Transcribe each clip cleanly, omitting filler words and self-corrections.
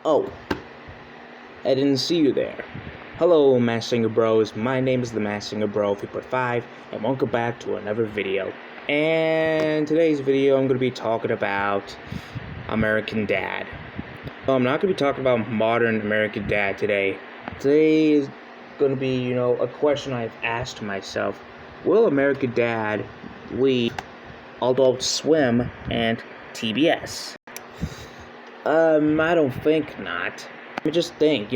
Oh, I didn't see you there. Hello, Mass Singer Bros. My name is the Mass Singer Bro 3.5, and welcome back to another video. And today's video, I'm going to be talking about American Dad. I'm not going to be talking about modern American Dad today. Today is going to be, a question I've asked myself. Will American Dad leave Adult Swim and TBS? I don't think not. I mean, just think,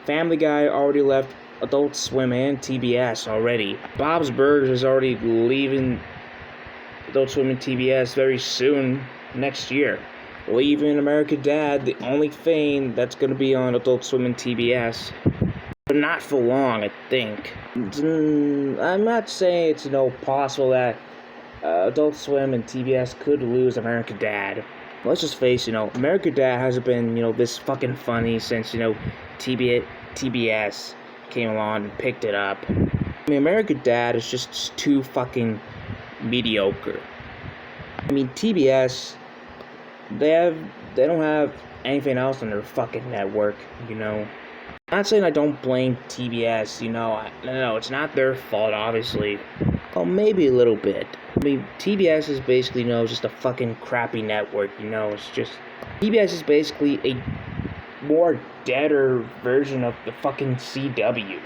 Family Guy already left Adult Swim and TBS already. Bob's Burgers is already leaving Adult Swim and TBS very soon, next year. Leaving American Dad, the only thing that's going to be on Adult Swim and TBS. But not for long, I think. I'm not saying it's, possible that Adult Swim and TBS could lose American Dad. Let's just face, American Dad hasn't been, this fucking funny since, TBS came along and picked it up. I mean, American Dad is just too fucking mediocre. I mean, TBS, they don't have anything else on their fucking network, I'm not saying I don't blame TBS, no, it's not their fault, obviously. Well, maybe a little bit. I mean, TBS is basically, just a fucking crappy network, it's just... TBS is basically a more deader version of the fucking CW.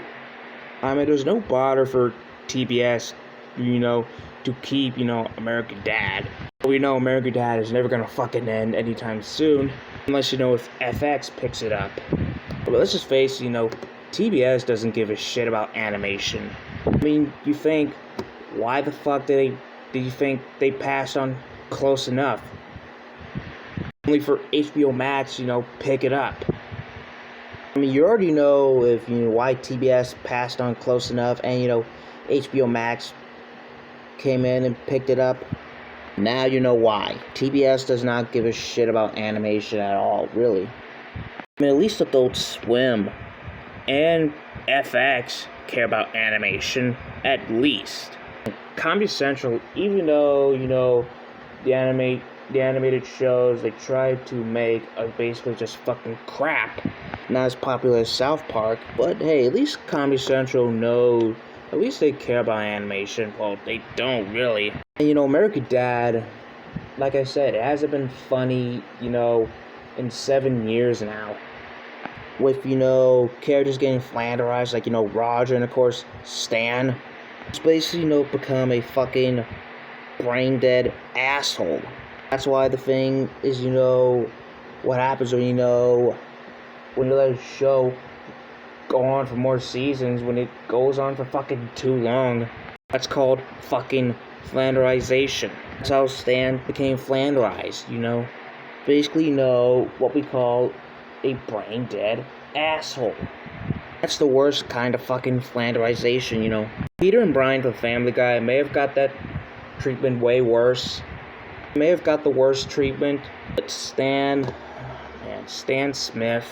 I mean, there's no bother for TBS, to keep, American Dad. We know American Dad is never gonna fucking end anytime soon, unless, if FX picks it up. But let's just face, TBS doesn't give a shit about animation. I mean, you think, why the fuck did you think they passed on Close Enough? Only for HBO Max, pick it up. I mean, you already know if why TBS passed on Close Enough, and HBO Max came in and picked it up. Now you know why. TBS does not give a shit about animation at all, really. I mean, at least Adult Swim and FX care about animation, at least. Comedy Central, even though, the animated shows they try to make are basically just fucking crap, not as popular as South Park, but hey, at least Comedy Central knows, at least they care about animation. Well, they don't really. And American Dad, like I said, it hasn't been funny, in 7 years now. With, characters getting flanderized, like, Roger and, of course, Stan. It's basically, become a fucking brain-dead asshole. That's why the thing is, what happens when, when you let a show go on for more seasons, when it goes on for fucking too long. That's called fucking flanderization. That's how Stan became flanderized, Basically, what we call a brain-dead asshole. That's the worst kind of fucking flanderization, Peter and Brian from Family Guy may have got that treatment way worse. May have got the worst treatment, but Stan Smith,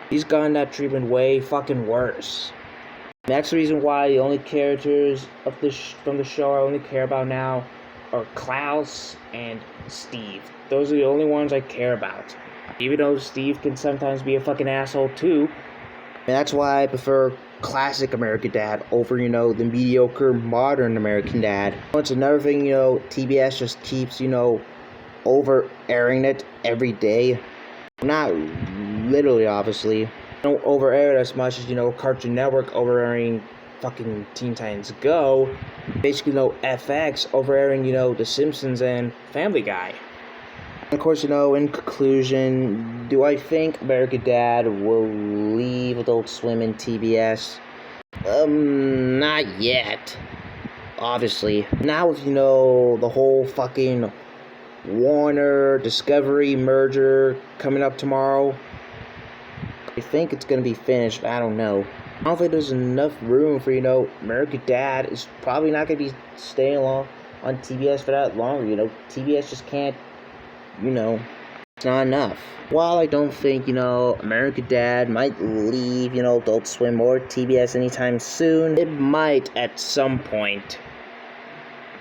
he's gotten that treatment way fucking worse. And that's the reason why the only characters of from the show I only care about now are Klaus and Steve. Those are the only ones I care about. Even though Steve can sometimes be a fucking asshole too. And that's why I prefer classic American Dad over, the mediocre modern American Dad. It's another thing, TBS just keeps, over-airing it every day. Not literally, obviously. Don't over-air it as much as, Cartoon Network over-airing fucking Teen Titans Go. Basically, FX over-airing, The Simpsons and Family Guy. Of course, in conclusion, do I think American Dad will leave Adult Swim and TBS? Not yet. Obviously. Now with, the whole fucking Warner Discovery merger coming up tomorrow, I think it's gonna be finished. I don't know. I don't think there's enough room for, American Dad is probably not gonna be staying on TBS for that longer, TBS just can't, it's not enough. While I don't think, American Dad might leave, Adult Swim or TBS anytime soon, it might at some point.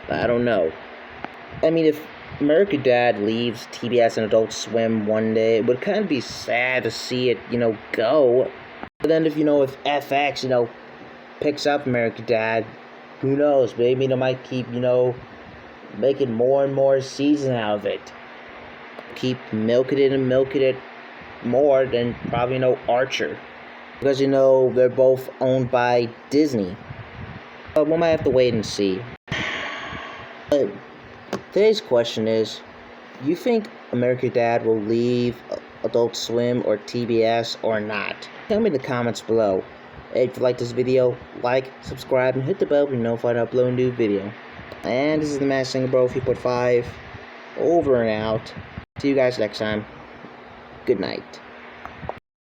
I don't know. I mean, if American Dad leaves TBS and Adult Swim one day, it would kind of be sad to see it, go. But then if FX, picks up American Dad, who knows? Maybe they might keep, making more and more seasons out of it. Keep milking it more than probably, Archer. Because, they're both owned by Disney. But we might have to wait and see. But today's question is, you think American Dad will leave Adult Swim or TBS or not? Tell me in the comments below. If you like this video, like, subscribe, and hit the bell to be notified when I upload a new video. And this is the Masked Singer Bro 3.5, over and out. See you guys next time. Good night.